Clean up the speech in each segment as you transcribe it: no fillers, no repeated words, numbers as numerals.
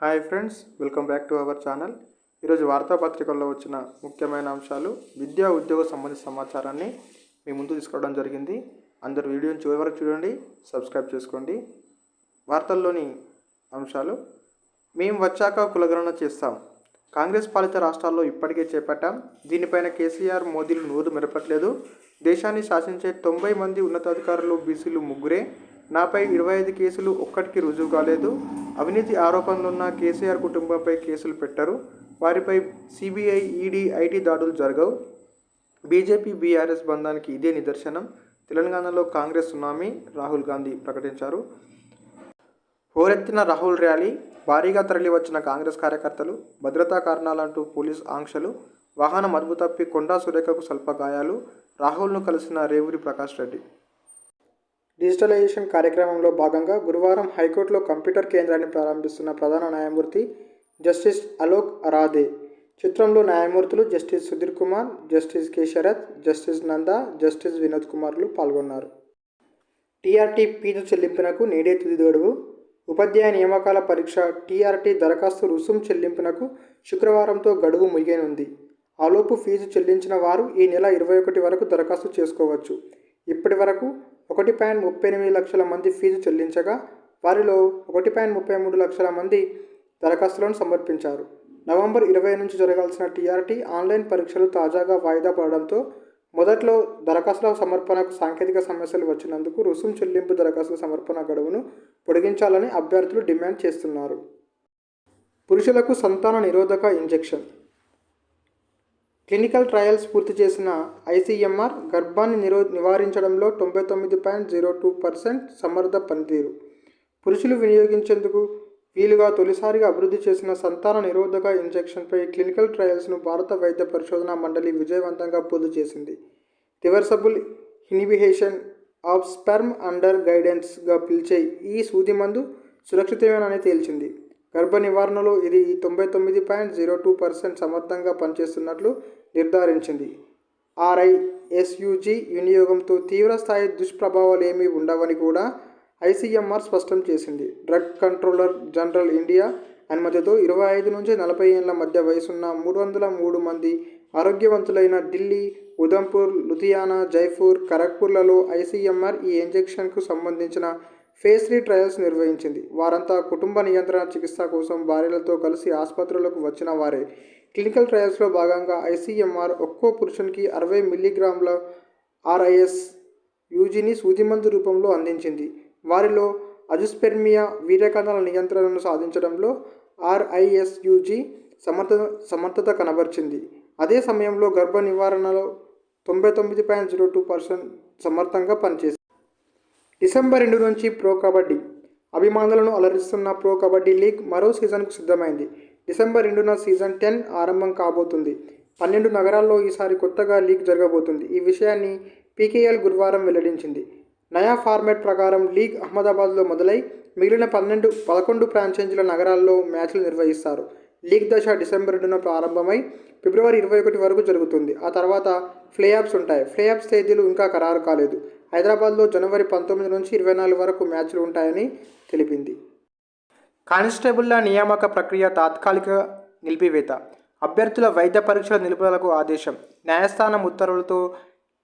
Hi friends, welcome back to our channel. ఈరోజు వార్తాపత్రికల్లో వచ్చిన ముఖ్యమైన అంశాలు, విద్యా ఉద్యోగ సంబంధిత సమాచారాన్ని మీ ముందు తీసుకోవడం జరిగింది. అందరు వీడియోని చివరి వరకు చూడండి, సబ్స్క్రైబ్ చేసుకోండి. వార్తల్లోని అంశాలు: మేము వచ్చాక కులగణన చేస్తాం. కాంగ్రెస్ పాలిత రాష్ట్రాల్లో ఇప్పటికే చేపట్టాం. దీనిపైన కేసీఆర్, మోదీలు నోరు మెరపట్లేదు. దేశాన్ని శాసించే 90 మంది ఉన్నతాధికారులు బీసీలు ముగ్గురే. నాపై 25 కేసులు ఒక్కటికి రుజువు కాలేదు. అవినీతి ఆరోపణలున్న కేసీఆర్ కుటుంబంపై కేసులు పెట్టరు. వారిపై సిబిఐ, ఈడీ, ఐటీ దాడులు జరగవు. బీజేపీ బీఆర్ఎస్ బంధానికి ఇదే నిదర్శనం. తెలంగాణలో కాంగ్రెస్ సునామీ, రాహుల్ గాంధీ ప్రకటించారు. హోరెత్తిన రాహుల్ ర్యాలీ, భారీగా తరలివచ్చిన కాంగ్రెస్ కార్యకర్తలు, భద్రతా కారణాలంటూ పోలీస్ ఆంక్షలు, వాహనం అదుపు తప్పి కొండా సురేఖకు స్వల్ప గాయాలు, రాహుల్ను కలిసిన రేవూరి ప్రకాష్ రెడ్డి. డిజిటలైజేషన్ కార్యక్రమంలో భాగంగా గురువారం హైకోర్టులో కంప్యూటర్ కేంద్రాన్ని ప్రారంభిస్తున్న ప్రధాన న్యాయమూర్తి జస్టిస్ అలోక్ అరాధే. చిత్రంలో న్యాయమూర్తులు justice Sudhir Kumar, justice K Sharath, justice Nanda, justice Vinod కుమార్లు పాల్గొన్నారు. టీఆర్టీ ఫీజు చెల్లింపునకు నేడే తుది గడువు. ఉపాధ్యాయ నియామకాల పరీక్ష టీఆర్టీ దరఖాస్తు రుసుం చెల్లింపునకు శుక్రవారంతో గడువు ముగియనుంది. ఆలోపు ఫీజు చెల్లించిన వారు ఈ నెల 21 వరకు దరఖాస్తు చేసుకోవచ్చు. ఇప్పటి వరకు 1.38 లక్షల మంది ఫీజు చెల్లించగా వారిలో 1.33 లక్షల మంది దరఖాస్తులను సమర్పించారు. నవంబర్ 20 నుంచి జరగాల్సిన టీఆర్టీ ఆన్లైన్ పరీక్షలు తాజాగా వాయిదా పడడంతో మొదట్లో దరఖాస్తుల సమర్పణకు సాంకేతిక సమస్యలు వచ్చినందుకు రుసుం చెల్లింపు దరఖాస్తుల సమర్పణ గడువును పొడిగించాలని అభ్యర్థులు డిమాండ్ చేస్తున్నారు. పురుషులకు సంతాన నిరోధక ఇంజెక్షన్. క్లినికల్ ట్రయల్స్ పూర్తి చేసిన ఐసీఎంఆర్ గర్భాన్ని నివారించడంలో 99.02% సమర్థ పనితీరు. పురుషులు వినియోగించేందుకు వీలుగా తొలిసారిగా అభివృద్ధి చేసిన సంతాన నిరోధక ఇంజెక్షన్పై క్లినికల్ ట్రయల్స్ను భారత వైద్య పరిశోధనా మండలి విజయవంతంగా పూర్తి చేసింది. Reversible inhibition of sperm under గైడెన్స్గా పిలిచే ఈ సూది మందు సురక్షితమేనని తేల్చింది. గర్భ నివారణలో ఇది 99.02% సమర్థంగా పనిచేస్తున్నట్లు నిర్ధారించింది. ఆర్ఐఎస్యుజి వినియోగంతో తీవ్రస్థాయి దుష్ప్రభావాలేమీ ఉండవని కూడా ఐసీఎంఆర్ స్పష్టం చేసింది. డ్రగ్ కంట్రోలర్ జనరల్ ఇండియా అనుమతితో 25 నుంచి 40 ఏళ్ల మధ్య వయసున్న 303 మంది ఆరోగ్యవంతులైన ఢిల్లీ, ఉదంపూర్, లుధియానా, జైపూర్, ఖరగ్పూర్లలో ఐసీఎంఆర్ ఈ ఇంజెక్షన్కు సంబంధించిన ఫేజ్ 3 ట్రయల్స్ నిర్వహించింది. వారంతా కుటుంబ నియంత్రణ చికిత్స కోసం భార్యలతో కలిసి ఆసుపత్రులకు వచ్చిన వారే. క్లినికల్ ట్రయల్స్లో భాగంగా ఐసీఎంఆర్ ఒక్కో పురుషునికి 60 మిల్లీగ్రాముల ఆర్ఐఎస్యుజిని సూదిమందు రూపంలో అందించింది. వారిలో అజుస్పెర్మియా వీర్యకణాల నియంత్రణను సాధించడంలో ఆర్ఐఎస్యుజి సమర్థత కనబరిచింది. అదే సమయంలో గర్భ నివారణలో 99.02% సమర్థంగా పనిచేసింది. డిసెంబర్ 2 నుంచి ప్రో కబడ్డీ. అభిమానులను అలరిస్తున్న ప్రో కబడ్డీ లీగ్ మరో సీజన్కు సిద్ధమైంది. డిసెంబర్ 2న సీజన్ 10 ఆరంభం కాబోతుంది. 12 నగరాల్లో ఈసారి కొత్తగా లీగ్ జరగబోతుంది. ఈ విషయాన్ని పీకేఎల్ గురువారం వెల్లడించింది. నయా ఫార్మాట్ ప్రకారం లీగ్ అహ్మదాబాద్లో మొదలై మిగిలిన 11 ఫ్రాంచైజీల నగరాల్లో మ్యాచ్లు నిర్వహిస్తారు. లీగ్ దశ డిసెంబర్ 2న ప్రారంభమై ఫిబ్రవరి 21 వరకు జరుగుతుంది. ఆ తర్వాత ప్లేఆఫ్స్ ఉంటాయి. ప్లేఆఫ్స్ తేదీలు ఇంకా ఖరారు కాలేదు. హైదరాబాద్లో జనవరి 19 నుంచి 24 వరకు మ్యాచ్లు ఉంటాయని తెలిపింది. కానిస్టేబుళ్ల నియామక ప్రక్రియ తాత్కాలిక నిలిపివేత. అభ్యర్థుల వైద్య పరీక్షల నిలుపుదలకు ఆదేశం. న్యాయస్థానం ఉత్తర్వులతో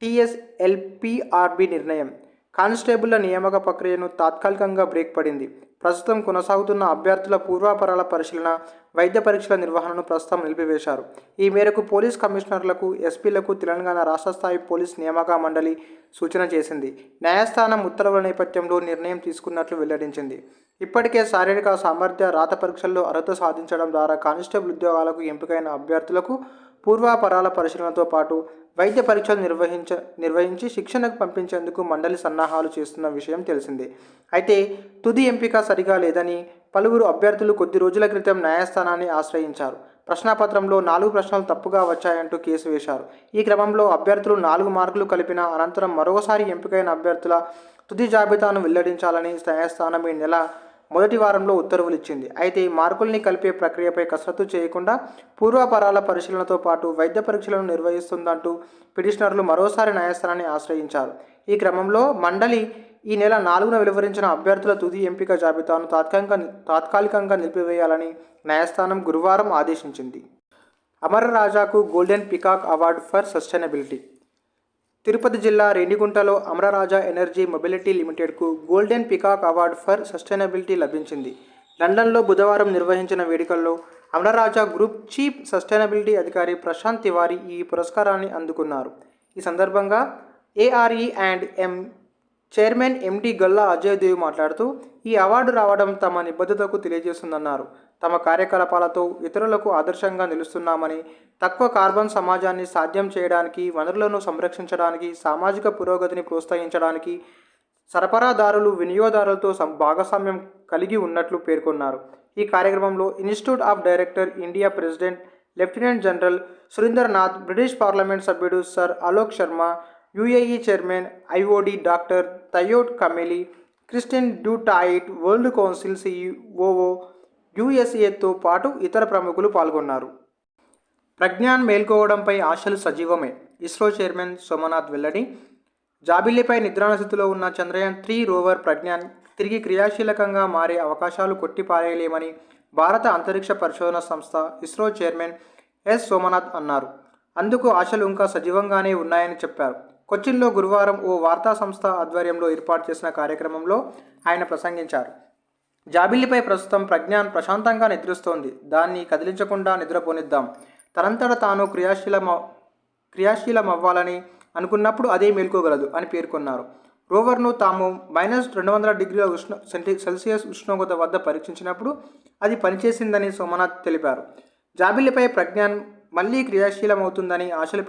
టీఎస్ఎల్పీఆర్బీ నిర్ణయం. కానిస్టేబుళ్ల నియామక ప్రక్రియను తాత్కాలికంగా బ్రేక్ పడింది. ప్రస్తుతం కొనసాగుతున్న అభ్యర్థుల పూర్వాపరాల పరిశీలన, వైద్య పరీక్షల నిర్వహణను ప్రస్తుతం నిలిపివేశారు. ఈ మేరకు పోలీస్ కమిషనర్లకు, ఎస్పీలకు తెలంగాణ రాష్ట్ర స్థాయి పోలీస్ నియామక మండలి సూచన చేసింది. న్యాయస్థానం ఉత్తర్వుల నేపథ్యంలో నిర్ణయం తీసుకున్నట్లు వెల్లడించింది. ఇప్పటికే శారీరక సామర్థ్య రాత పరీక్షల్లో అర్హత సాధించడం ద్వారా కానిస్టేబుల్ ఉద్యోగాలకు ఎంపికైన అభ్యర్థులకు పూర్వాపరాల పరిశీలనతో పాటు వైద్య పరీక్షలు నిర్వహించి శిక్షణకు పంపించేందుకు మండలి సన్నాహాలు చేస్తున్న విషయం తెలిసిందే. అయితే తుది ఎంపిక సరిగా లేదని పలువురు అభ్యర్థులు కొద్ది రోజుల క్రితం న్యాయస్థానాన్ని ఆశ్రయించారు. ప్రశ్నాపత్రంలో 4 ప్రశ్నలు తప్పుగా వచ్చాయంటూ కేసు వేశారు. ఈ క్రమంలో అభ్యర్థులు 4 మార్కులు కలిపిన అనంతరం మరోసారి ఎంపికైన అభ్యర్థుల తుది జాబితాను వెల్లడించాలని న్యాయస్థానం ఈ నెల మొదటి వారంలో ఉత్తర్వులు ఇచ్చింది. అయితే ఈ మార్కుల్ని కలిపే ప్రక్రియపై కసరత్తు చేయకుండా పూర్వాపరాల పరిశీలనతో పాటు వైద్య పరీక్షలను నిర్వహిస్తుందంటూ పిటిషనర్లు మరోసారి న్యాయస్థానాన్ని ఆశ్రయించారు. ఈ క్రమంలో మండలి ఈ నెల 4న వెలువరించిన అభ్యర్థుల తుది ఎంపిక జాబితాను తాత్కాలికంగా నిలిపివేయాలని న్యాయస్థానం గురువారం ఆదేశించింది. అమర రాజాకు golden peacock award for sustainability. Tirupati జిల్లా రేణిగుంటలో అమరరాజా ఎనర్జీ మొబిలిటీ లిమిటెడ్కు golden peacock award for sustainability లభించింది. లండన్లో బుధవారం నిర్వహించిన వేడుకల్లో అమరరాజా గ్రూప్ చీఫ్ సస్టైనబిలిటీ అధికారి ప్రశాంత్ తివారీ ఈ పురస్కారాన్ని అందుకున్నారు. ఈ సందర్భంగా ARE and M chairman MD Galla Ajay Dev మాట్లాడుతూ, ఈ అవార్డు రావడం తమ నిబద్ధతకు తెలియజేస్తుందన్నారు. తమ కార్యకలాపాలతో ఇతరులకు ఆదర్శంగా నిలుస్తున్నామని, తక్కువ కార్బన్ సమాజాన్ని సాధ్యం చేయడానికి, వనరులను సంరక్షించడానికి, సామాజిక పురోగతిని ప్రోత్సహించడానికి సరఫరాదారులు, వినియోగదారులతో భాగస్వామ్యం కలిగి ఉన్నట్లు పేర్కొన్నారు. ఈ కార్యక్రమంలో institute of director India president lieutenant general Surindernath, British parliament సభ్యుడు sir Alok Sharma, UAE chairman IOD doctor Tayeb Kamali, Christine Dutoit, world council CEO యుఎస్ఏతో పాటు ఇతర ప్రముఖులు పాల్గొన్నారు. ప్రజ్ఞాన్ మేల్కోవడంపై ఆశలు సజీవమే. ఇస్రో చైర్మన్ సోమనాథ్ వెల్లడి. జాబిల్లిపై నిద్రాణ స్థితిలో ఉన్న చంద్రయాన్-3 రోవర్ ప్రజ్ఞాన్ తిరిగి క్రియాశీలకంగా మారే అవకాశాలు కొట్టిపారేయలేమని భారత అంతరిక్ష పరిశోధన సంస్థ ఇస్రో చైర్మన్ ఎస్ సోమనాథ్ అన్నారు. అందుకు ఆశలు ఇంకా సజీవంగానే ఉన్నాయని చెప్పారు. కొచ్చిన్లో గురువారం ఓ వార్తా సంస్థ ఆధ్వర్యంలో ఏర్పాటు చేసిన కార్యక్రమంలో ఆయన ప్రసంగించారు. జాబిల్లిపై ప్రస్తుతం ప్రజ్ఞాన్ ప్రశాంతంగా నిద్రిస్తోంది. దాన్ని కదిలించకుండా నిద్రపోనిద్దాం. తనంతట తాను క్రియాశీలమవ్వాలని అనుకున్నప్పుడు అదే మేల్కోగలదు అని పేర్కొన్నారు. రోవర్ను తాము -200°C ఉష్ణోగ్రత వద్ద పరీక్షించినప్పుడు అది పనిచేసిందని సోమనాథ్ తెలిపారు. జాబిల్లిపై ప్రజ్ఞాన్ మళ్లీ క్రియాశీలమవుతుందని ఆశలు